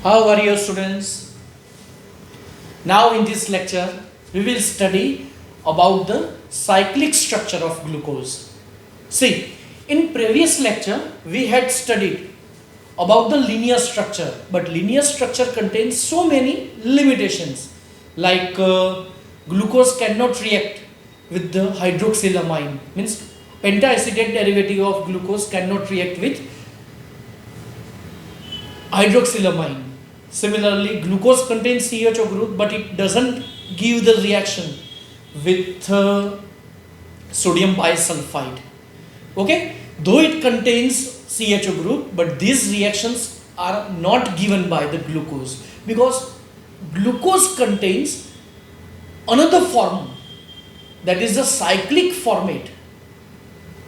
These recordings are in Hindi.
How are you students? Now in this lecture we will study about the cyclic structure of glucose. See, in previous lecture we had studied about the linear structure, but linear structure contains so many limitations like glucose cannot react with the hydroxylamine, means pentaacetate derivative of glucose cannot react with hydroxylamine. Similarly, glucose contains CHO group, but it doesn't give the reaction with sodium bisulfite. Okay, though it contains CHO group, but these reactions are not given by the glucose because glucose contains another form, that is the cyclic format.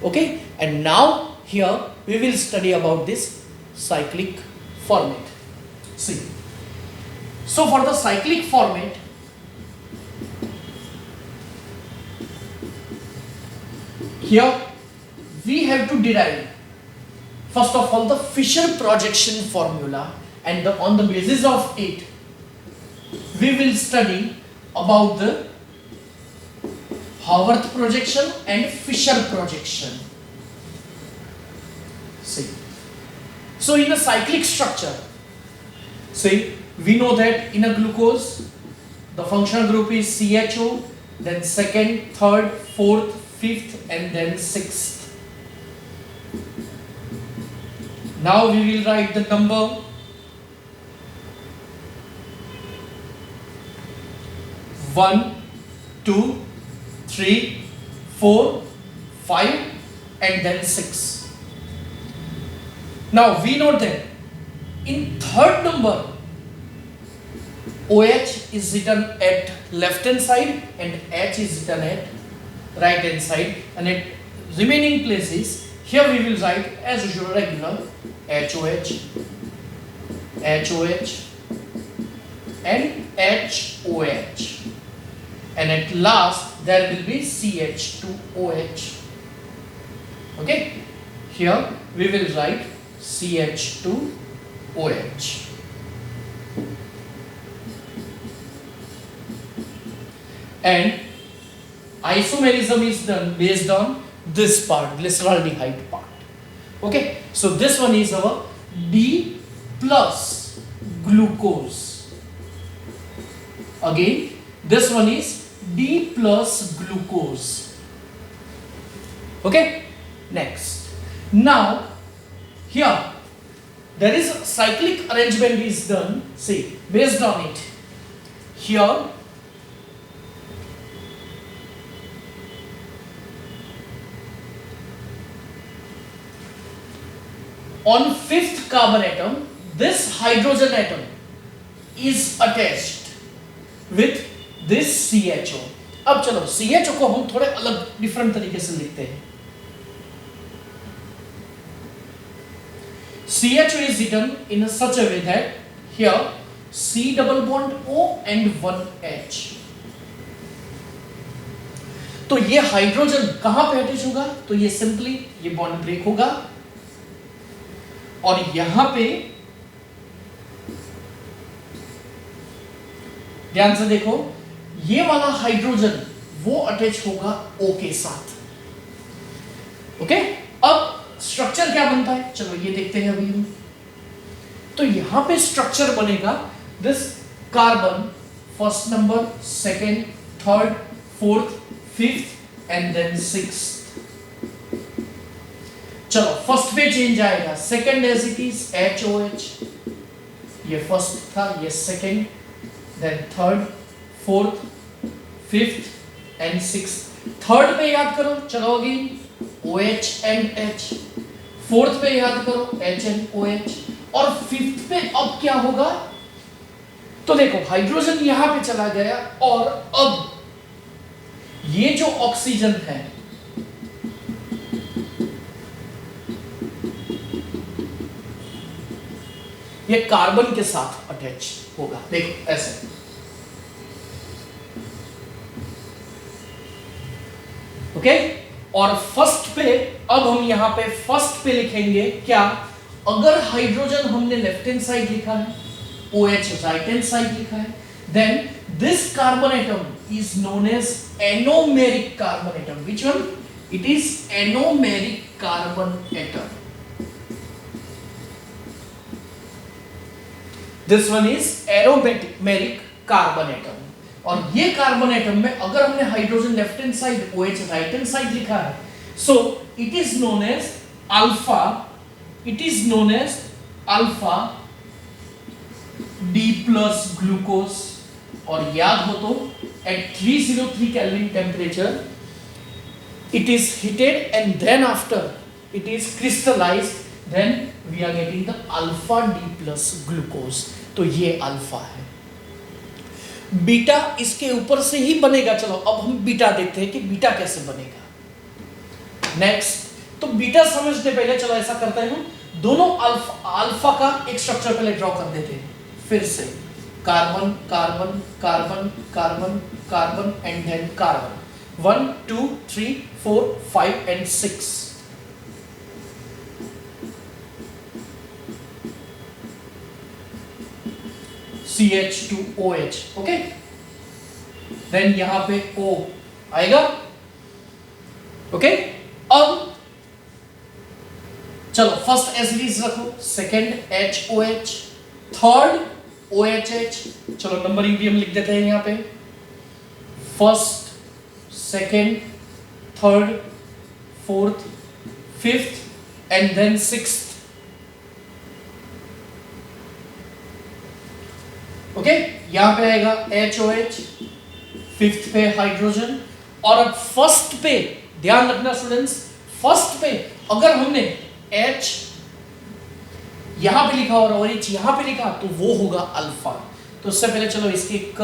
Okay, and now here we will study about this cyclic format. See, so for the cyclic format, here we have to derive first of all the Fischer projection formula, and on the basis of it we will study about the Haworth projection and Fischer projection. See, so in a cyclic structure, see, we know that in a glucose the functional group is CHO, then second, third, fourth, fifth, and then sixth. Now we will write the number 1, 2, 3, 4, 5, and then 6. Now we know that in third number OH is written at left hand side and H is written at right hand side, and at remaining places here we will write as usual regular HOH, HOH, and HOH, and at last there will be CH2OH. Okay, here we will write CH2OH. And isomerism is done based on this part, glyceraldehyde part. Okay, so this one is our D plus glucose. Again, this one is D plus glucose. Okay, next. Now, here there is a cyclic arrangement is done. See, based on it. Here on fifth carbon atom, this hydrogen atom is attached with this CHO. अब चलो CHO को हम थोड़े अलग डिफरेंट तरीके से लिखते हैं. CHO is written in such a way that here C double bond O and 1 H. तो ये हाइड्रोजन कहां पे अटैच होगा? तो ये सिंपली ये बॉन्ड ब्रेक होगा और यहां पे ध्यान से देखो, ये वाला हाइड्रोजन वो अटैच होगा O के साथ. ओके, अब स्ट्रक्चर क्या बनता है चलो ये देखते हैं अभी हम. तो यहां पे स्ट्रक्चर बनेगा this carbon first number, second, third, fourth, fifth and then sixth. चलो फर्स्ट पे चेंज आएगा, second as it is HOH, ये फर्स्ट था, ये second, then third, fourth, fifth and sixth. Third पे याद करो, चलो again OH and H. Fourth पे याद करो H एंड OH. और फिफ्थ पे अब क्या होगा? तो देखो हाइड्रोजन यहां पे चला गया और अब ये जो ऑक्सीजन है ये कार्बन के साथ अटैच होगा. देखो ऐसे. ओके, और फर्स्ट पे अब हम यहां पे फर्स्ट पे लिखेंगे क्या? अगर हाइड्रोजन हमने लेफ्ट हैंड साइड लिखा है OH राइट हैंड साइड लिखा है, then this carbon atom is known as anomeric carbon atom. Which one? It is anomeric carbon atom. This one is anomeric carbon atom. और ये कार्बन एटम में अगर हमने hydrogen left hand side, OH right hand side लिखा है, so it is known as alpha, it is known as alpha D plus glucose. और याद हो तो at 303 kelvin temperature it is heated and then after it is crystallized, then we are getting the alpha D plus glucose. तो ये अल्फा है. बीटा इसके ऊपर से ही बनेगा. चलो अब हम बीटा देखते हैं कि बीटा कैसे बनेगा. नेक्स्ट, तो बीटा समझते पहले चलो ऐसा करते हैं, हम दोनों अल्फा का एक स्ट्रक्चर पहले ड्रॉ कर देते हैं. फिर से carbon carbon carbon carbon carbon and then carbon. 1 2 3 4 5 and 6. CH2OH. Okay, then यहां पे O आएगा. ओके, अब चलो फर्स्ट एज इट इज रखो, सेकेंड HOH, थर्ड OHH. चलो नंबरिंग भी हम लिख देते हैं यहां पे. First, second, third, fourth, fifth and then sixth. Okay, यहां पे आएगा HOH, फिफ्थ पे हाइड्रोजन. और अब फर्स्ट पे ध्यान रखना स्टूडेंट्स, फर्स्ट पे अगर हमने H यहां पे लिखा और OH यहां पे लिखा तो वो होगा अल्फा. तो उससे पहले चलो इसकी एक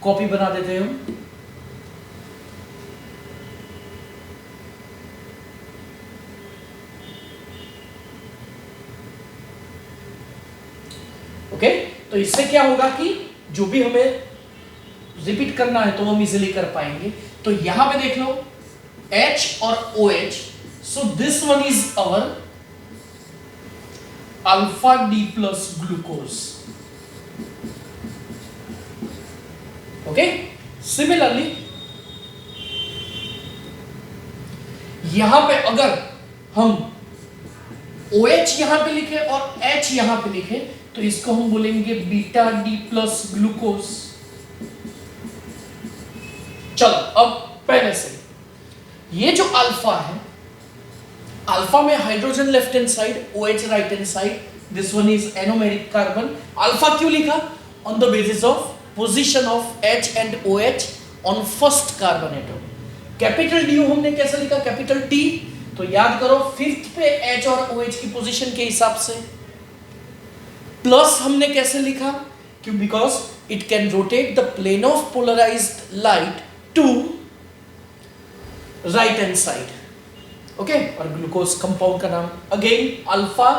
कॉपी बना देते हैं हम. ओके, तो इससे क्या होगा कि जो भी हमें रिपीट करना है तो हम इजीली कर पाएंगे. तो यहां पे देख लो H और OH. So this one is our alpha D plus glucose. Okay, similarly यहां पे अगर हम OH यहां पे लिखे और H यहां पे लिखे तो इसको हम बोलेंगे बीटा D प्लस ग्लूकोज. चलो अब पहले से ये जो अल्फा है, अल्फा में hydrogen left hand side, OH right hand side, this one is anomeric carbon. Alpha क्यों लिखा? On the basis of position of H and OH on first carbon atom. Capital D हमने कैसे लिखा? Capital T. तो याद करो फिफ्थ पे H और OH की पोजीशन के हिसाब से. प्लस हमने कैसे लिखा? क्यों? Because it can rotate the plane of polarised light to right hand side. Okay, और ग्लूकोज कंपाउंड का नाम again alpha,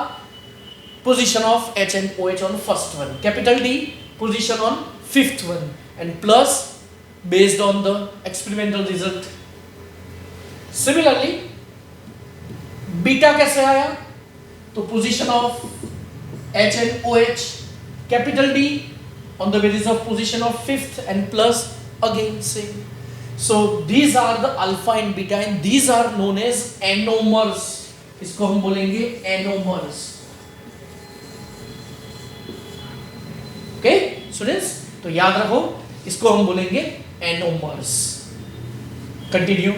position of H and OH on first one, capital D position on fifth one, and plus based on the experimental result. Similarly beta कैसे आया? तो position of H and OH, capital D on the basis of position of fifth and plus again same. So these are the alpha and beta and these are known as anomers. इसको हम बोलेंगे anomers. Okay, students? तो याद रखो इसको हम बोलेंगे anomers. Continue.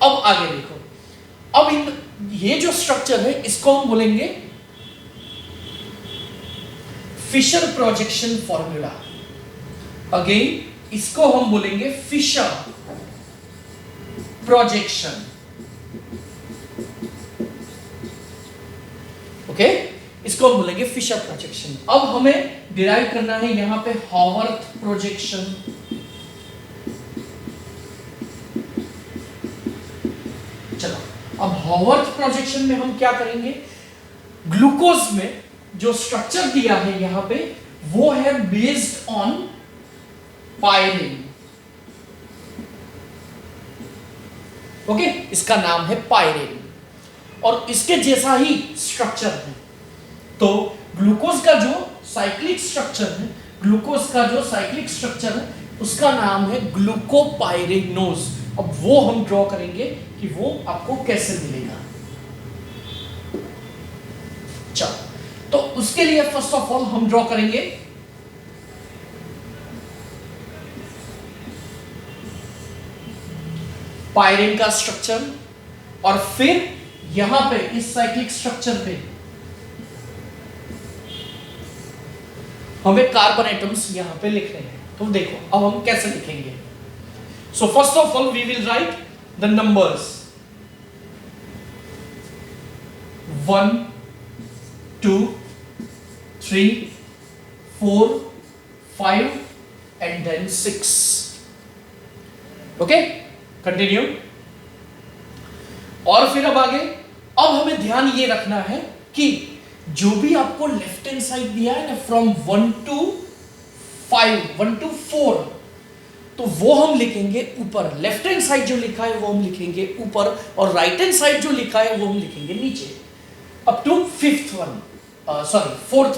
अब आगे देखो. अब ये जो स्ट्रक्चर है इसको हम बोलेंगे फिशर प्रोजेक्शन फॉर्मूला. अगेन इसको हम बोलेंगे फिशर प्रोजेक्शन. ओके, इसको हम बोलेंगे फिशर प्रोजेक्शन. अब हमें डिराइव करना है यहां पे हॉवर्थ प्रोजेक्शन. चलो अब हॉवर्थ प्रोजेक्शन में हम क्या करेंगे? ग्लूकोज में जो स्ट्रक्चर दिया है यहां पे वो है बेस्ड ऑन पायरिन. ओके, इसका नाम है पायरिन और इसके जैसा ही स्ट्रक्चर है. तो ग्लूकोज का जो साइक्लिक स्ट्रक्चर है, ग्लूकोज का जो साइक्लिक स्ट्रक्चर है उसका नाम है ग्लूकोपाइरेनोज। अब वो हम ड्रॉ करेंगे कि वो आपको कैसे मिलेगा। चलो, तो उसके लिए फर्स्ट ऑफ ऑल हम ड्रॉ करेंगे पायरिन का स्ट्रक्चर, और फिर यहां पे इस साइक्लिक स्ट्रक्चर पे हमें कार्बन एटम्स यहां पे लिख रहे हैं। तो देखो अब हम कैसे लिखेंगे। So first of all we will write the numbers 1 2 3 4 5 and then 6। Okay, continue. और फिर अब आगे, अब हमें ध्यान ये रखना है कि जो भी आपको लेफ्ट हैंड साइड दिया है ना, फ्रॉम 1 to 5, 1 to 4, तो वो हम लिखेंगे ऊपर। लेफ्ट हैंड साइड जो लिखा है वो हम लिखेंगे ऊपर, और राइट हैंड साइड जो लिखा है वो हम लिखेंगे नीचे, अप टू फोर्थ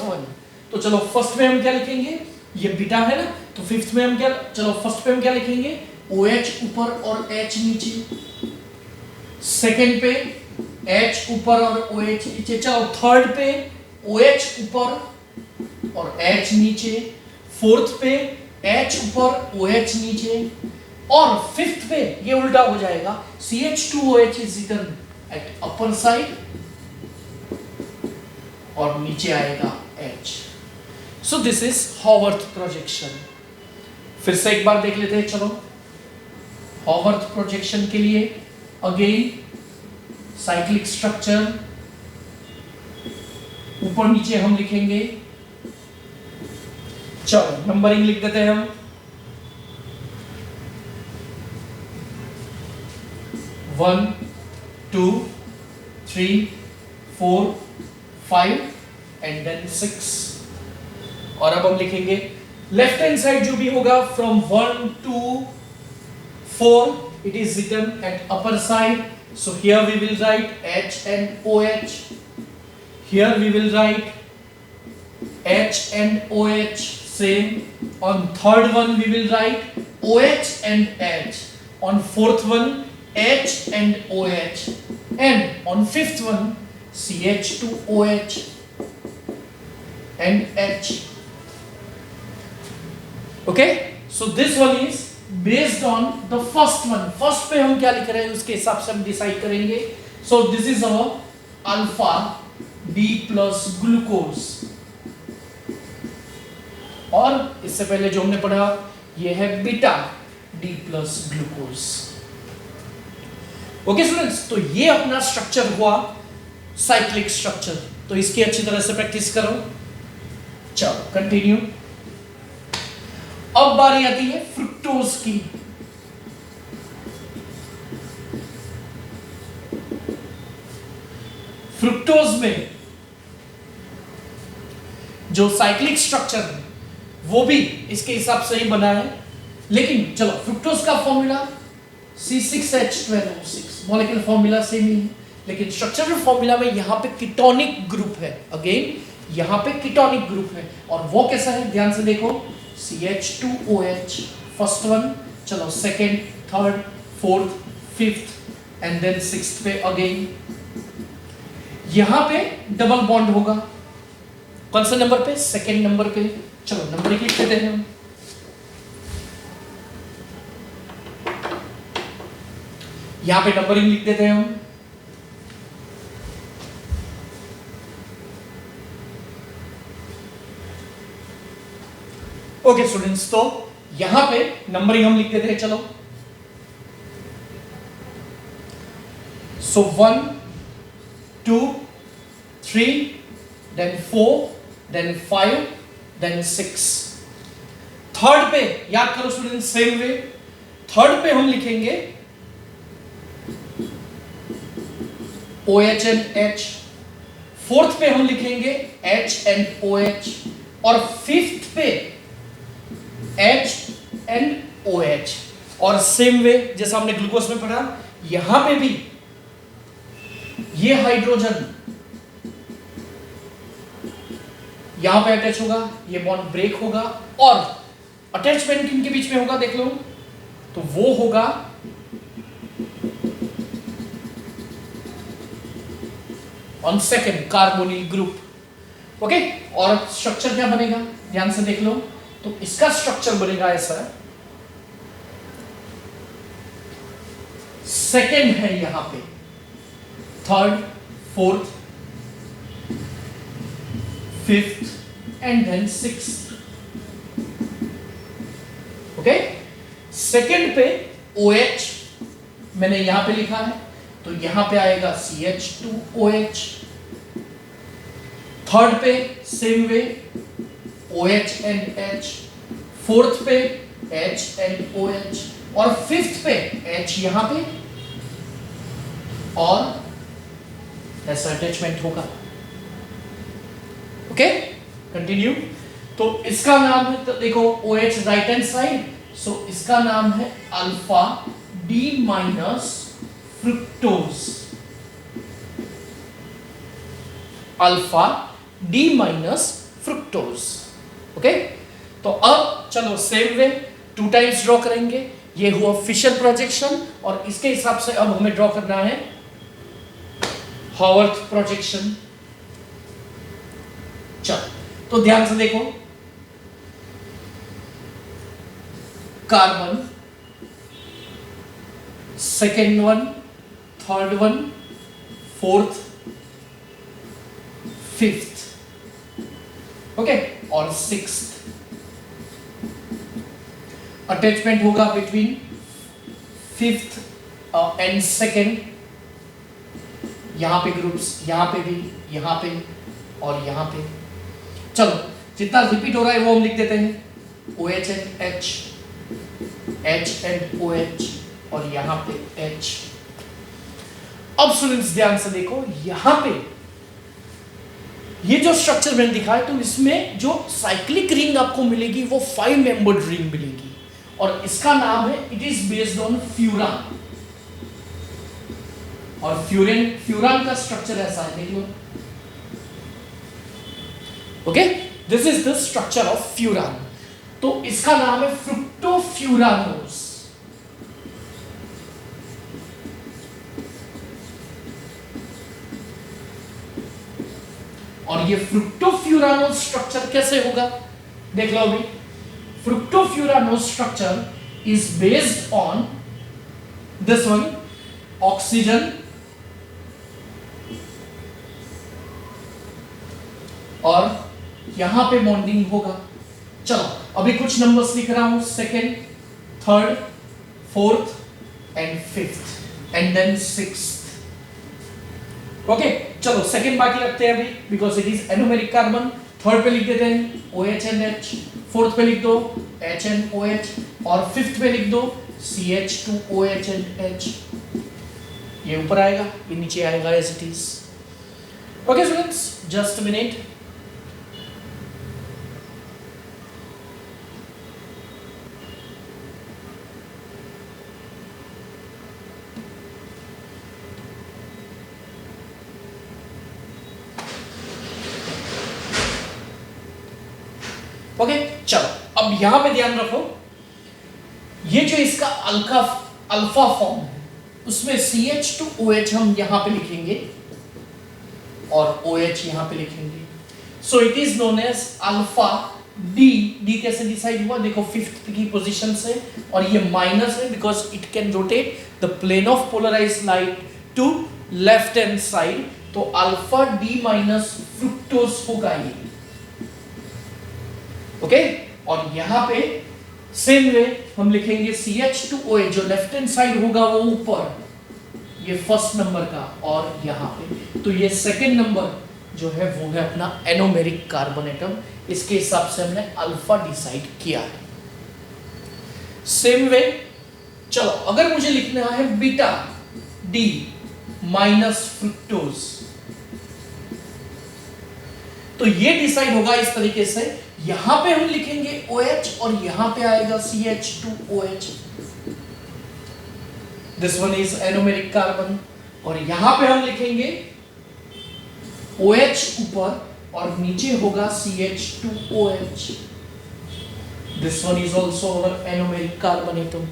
वन। तो चलो फर्स्ट में हम क्या लिखेंगे, ये बीटा है ना, तो फिफ्थ में हम क्या, चलो फर्स्ट पे हम क्या लिखेंगे, OH ऊपर और H नीचे। सेकेंड पे H ऊपर और OH नीचे। चलो थर्ड पे OH ऊपर और H नीचे। फोर्थ पे H ऊपर OH नीचे। और फिफ्थ पे ये उल्टा हो जाएगा, CH2OH is written at upper side और नीचे आएगा H। So this is Haworth projection. फिर से एक बार देख लेते हैं। चलो, हॉवर्थ प्रोजेक्शन के लिए अगेन साइक्लिक स्ट्रक्चर, ऊपर नीचे हम लिखेंगे। चलो नंबरिंग लिख देते हैं हम। 1 2 3 4 5 एंड देन 6। और अब हम लिखेंगे लेफ्ट हैंड साइड जो भी होगा, from 1 to 4 it is written at upper side. So here we will write H and OH. Here we will write H and OH. Same. On third one we will write OH and H. On fourth one H and OH. And on fifth one CH2OH and H. Okay? So this one is based on the first one. First पे हम क्या लिख रहे हैं उसके हिसाब से हम डिसाइड करेंगे। सो this is our alpha D plus glucose, और इससे पहले जो हमने पढ़ा ये है beta D plus glucose. Okay students, तो ये अपना स्ट्रक्चर हुआ साइक्लिक स्ट्रक्चर। तो इसकी अच्छी तरह से प्रैक्टिस करो। चलो कंटिन्यू। अब बारी आती है फ्रुक्टोज की। फ्रुक्टोज में जो साइक्लिक स्ट्रक्चर है वो भी इसके हिसाब से ही बना है, लेकिन चलो फ्रुक्टोज का formula C6H12O6 molecular formula same ही है, लेकिन स्ट्रक्चरल फॉर्मूला में यहां पे कीटोनिक ग्रुप है। अगेन यहां पे कीटोनिक ग्रुप है, और वो कैसा है ध्यान से देखो, CH2OH फर्स्ट वन, चलो second, third, fourth, fifth and then sixth पे अगेन यहां पे डबल बॉन्ड होगा। कौन से नंबर पे, सेकेंड नंबर पे। चलो नंबर लिख देते हैं हम। यहां पे नंबरिंग लिख देते हैं हम। ओके स्टूडेंट्स, तो यहां पे नंबरिंग हम लिख देते हैं। चलो सो 1 2 3 देन 4 देन 5 देन 6। थर्ड पे याद करो स्टूडेंट्स, सेम वे थर्ड पे हम लिखेंगे OH and H। फोर्थ पे हम लिखेंगे H and OH, और फिफ्थ पे H and OH। और सेम वे जैसा हमने ग्लूकोज में पढ़ा, यहां पे भी ये हाइड्रोजन यहां पे अटैच होगा, ये बॉन्ड ब्रेक होगा, और अटैचमेंट किनके बीच में होगा देख लो, तो वो होगा on second carbonyl group. Okay, और स्ट्रक्चर क्या बनेगा ध्यान से देख लो, तो इसका स्ट्रक्चर बनेगा ऐसा, सेकेंड है यहां पे, third, fourth, fifth and then sixth. Okay, second पे OH मैंने यहां पे लिखा है, तो यहां पे आएगा CH2OH। थर्ड पे same way OH and H, fourth पे H एंड OH, और फिफ्थ पे H यहां पे, और ऐसा अटैचमेंट होगा। Okay, continue. तो इसका नाम है, तो देखो OH राइट हैंड साइड, सो इसका नाम है alpha D minus fructose, alpha D minus fructose. Okay, तो अब चलो सेम वे 2 टाइम्स ड्रॉ करेंगे, ये हुआ फिशर प्रोजेक्शन, और इसके हिसाब से अब हमें ड्रॉ करना है हॉवर्थ प्रोजेक्शन। चलो, तो ध्यान से देखो, carbon, second one, third one, fourth, fifth, okay, और सिक्स्थ। अटैचमेंट होगा बिटवीन फिफ्थ एंड सेकेंड, यहां पे ग्रुप्स, यहां पे भी, यहां पे और यहां पे। चलो, जितना रिपीट हो रहा है वो हम लिख देते हैं, OH and H, H and OH, और यहां पे H। अब स्टूडेंट्स ध्यान से देखो, यहां पे ये जो स्ट्रक्चर मैंने दिखाया, तो इसमें जो साइक्लिक रिंग आपको मिलेगी वो 5 मेंबर्ड रिंग मिलेगी, और इसका नाम है, it is based on furan. और फ्यूरान का स्ट्रक्चर ऐसा है, देख लो। Okay, this is the structure of furan. तो इसका नाम है फ्रुक्टोफ्यूरानोस। और ये फ्रुक्टोफ्यूरानोस स्ट्रक्चर कैसे होगा देख लो अभी। Fructofuranose structure is based on this one, oxygen और यहां पे बॉन्डिंग होगा। चलो, अभी कुछ नंबर्स लिख रहा हूं, second, third, fourth and fifth and then sixth. Okay, चलो सेकेंड बाकी रखते हैं अभी, because it is anomeric carbon. Third पे लिख देते हैं OH एंड H, फोर्थ पे लिख दो H एंड OH, और फिफ्थ पे लिख दो CH2OH एंड H। ये ऊपर आएगा, ये नीचे आएगा as it is. Okay students, just a minute. Okay, चलो अब यहां पे ध्यान रखो, ये जो इसका अल्फा फॉर्म है, उसमें CH2OH हम यहां पे लिखेंगे और OH यहां पे लिखेंगे। So it is known as alpha D. D कैसे डिसाइड हुआ देखो, फिफ्थ की पोजीशन से, और ये माइनस है because it can rotate the plane of polarised light to left hand side. तो अल्फा डी माइनस फ्रुक्टोज होगा ये। ओके, और यहां पे सेम वे हम लिखेंगे CH2OH, जो लेफ्ट हैंड साइड होगा वो ऊपर, ये फर्स्ट नंबर का, और यहां पे तो ये सेकंड नंबर जो है वो है अपना एनोमेरिक कार्बन एटम। इसके हिसाब से हमने अल्फा डिसाइड किया है। सेम वे, चलो अगर मुझे लिखना है बीटा डी माइनस फ्रुक्टोज, तो ये डिसाइड होगा इस तरीके से, यहां पे हम लिखेंगे OH और यहां पे आएगा CH2OH। This one is anomeric carbon, और यहां पे हम लिखेंगे OH ऊपर और नीचे होगा CH2OH. This one is also our anomeric carbon atom.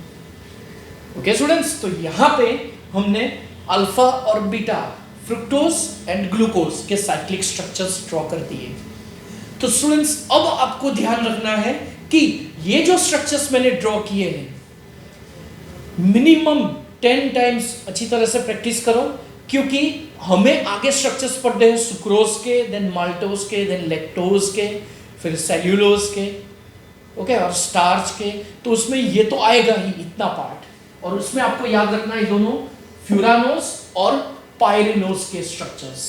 Okay students, तो यहाँ पे हमने अल्फा और बीटा, फ्रुक्टोज एंड ग्लूकोज के साइक्लिक स्ट्रक्चर्स ड्रॉ कर दिए. तो स्टूडेंट्स अब आपको ध्यान रखना है कि ये जो स्ट्रक्चर्स मैंने ड्रॉ किए हैं, मिनिमम 10 टाइम्स अच्छी तरह से प्रैक्टिस करो, क्योंकि हमें आगे स्ट्रक्चर्स पढ़ने हैं सुक्रोज के, देन माल्टोज के, देन लैक्टोज के, फिर सेल्यूलोज के, ओके, और स्टार्च के. तो उसमें ये तो आएगा ही इतना पार्ट, और उसमें आपको याद रखना है दोनों फ्यूरानोज और पायरिनोज के स्ट्रक्चर्स.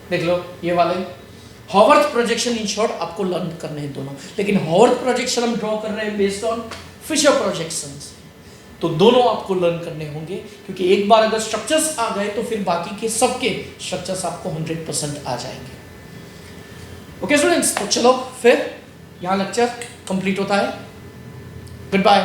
देख लो ये वाले हॉवर्थ प्रोजेक्शन, इन शॉर्ट आपको लर्न करने हैं दोनों. लेकिन हॉवर्थ प्रोजेक्शन हम ड्रॉ कर रहे हैं बेस्ड ऑन फिशर प्रोजेक्शंस, तो दोनों आपको लर्न करने होंगे, क्योंकि एक बार अगर स्ट्रक्चर्स आ गए तो फिर बाकी के सबके स्ट्रक्चर्स आपको 100% आ जाएंगे. ओके स्टूडेंट्स, तो चलो फिर यहाँ लेक्चर कंप्लीट होता है. Good bye.